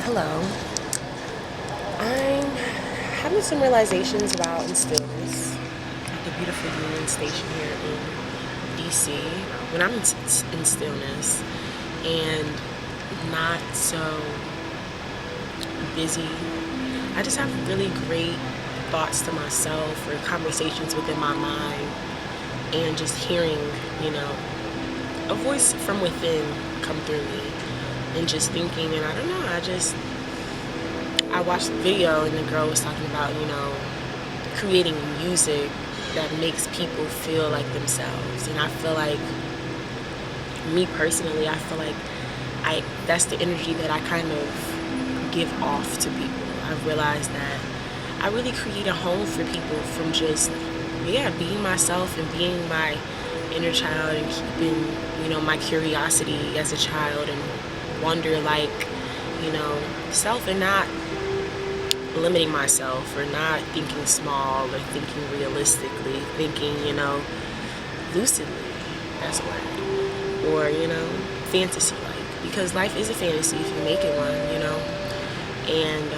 Hello. I'm having some realizations about in stillness at the beautiful Union Station here in DC. When I'm in stillness and not so busy, I just have really great thoughts to myself or conversations within my mind, and just hearing, a voice from within come through me, and just thinking, and I don't know, I watched the video and the girl was talking about, creating music that makes people feel like themselves. And I feel like, me personally, I feel like that's the energy that I kind of give off to people. I've realized that I really create a home for people from just, being myself and being my inner child, and keeping, my curiosity as a child and wonder, like, self, and not limiting myself or not thinking small or thinking realistically, thinking, lucidly, that's what, or, fantasy-like, because life is a fantasy if you make it one, and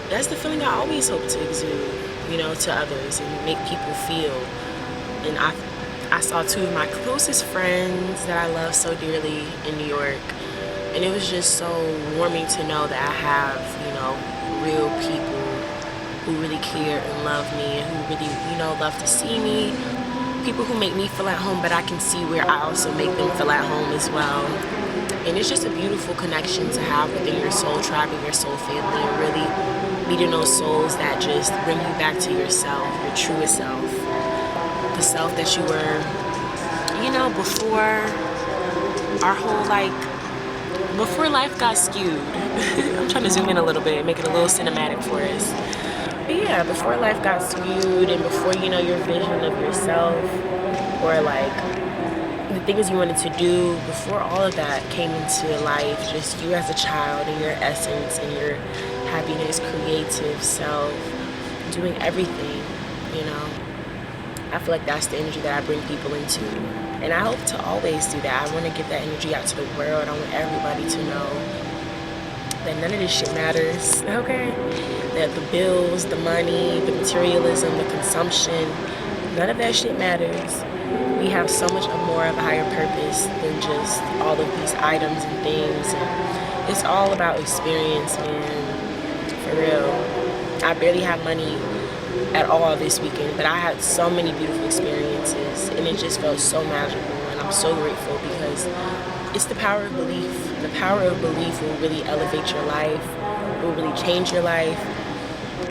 that's the feeling I always hope to exude, to others and make people feel. And I saw two of my closest friends that I love so dearly in New York, and it was just so warming to know that I have, real people who really care and love me, and who really, love to see me. People who make me feel at home, but I can see where I also make them feel at home as well. And it's just a beautiful connection to have within your soul tribe and your soul family, and really meeting those souls that just bring you back to yourself, your truest self. The self that you were, before our whole, before life got skewed. I'm trying to zoom in a little bit and make it a little cinematic for us. But yeah, before life got skewed, and before, your vision of yourself, or like the things you wanted to do, before all of that came into life, just you as a child and your essence and your happiness, creative self, doing everything, I feel like that's the energy that I bring people into. And I hope to always do that. I want to give that energy out to the world. I want everybody to know that none of this shit matters, okay? That the bills, the money, the materialism, the consumption, none of that shit matters. We have so much more of a higher purpose than just all of these items and things. And it's all about experience, man. For real. I barely have money at all this weekend, but I had so many beautiful experiences, and it just felt so magical, and I'm so grateful, because it's the power of belief. The power of belief will really elevate your life, will really change your life,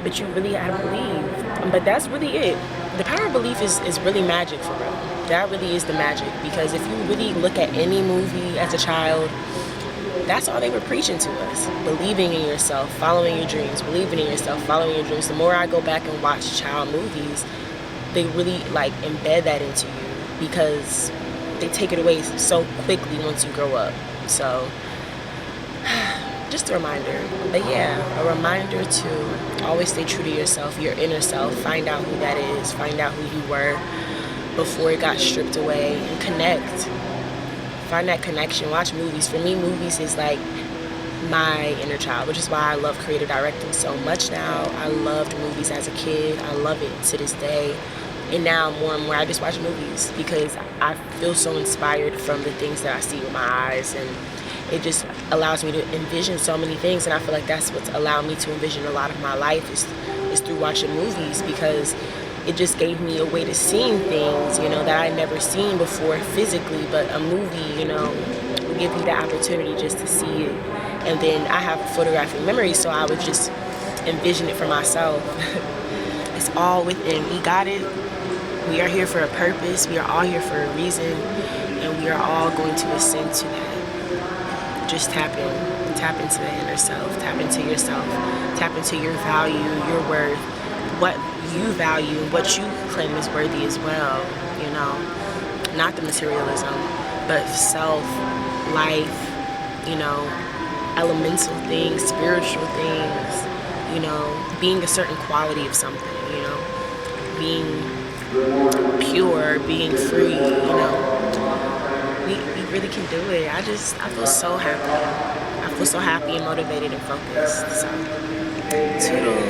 but you really gotta believe. But that's really it. The power of belief is really magic, for real. That really is the magic, because if you really look at any movie as a child, that's all they were preaching to us. Believing in yourself, following your dreams, believing in yourself, following your dreams. The more I go back and watch child movies, they really embed that into you, because they take it away so quickly once you grow up. So just a reminder. But yeah, a reminder to always stay true to yourself, your inner self. Find out who that is. Find out who you were before it got stripped away, and connect. Find that connection. Watch movies. For me, movies is like my inner child, which is why I love creative directing so much now. I loved movies as a kid. I love it to this day. And now more and more, I just watch movies because I feel so inspired from the things that I see with my eyes, and it just allows me to envision so many things. And I feel like that's what's allowed me to envision a lot of my life is through watching movies, because it just gave me a way to seeing things, that I never seen before physically. But a movie, will give you the opportunity just to see it. And then I have a photographic memory, so I would just envision it for myself. It's all within. We got it. We are here for a purpose. We are all here for a reason. And we are all going to ascend to that. Just tap into the inner self. Tap into yourself. Tap into your value, your worth, what you value, what you claim is worthy as well, not the materialism, but self, life, elemental things, spiritual things, being a certain quality of something, being pure, being free, we really can do it. I feel so happy. I feel so happy and motivated and focused. So, toodles.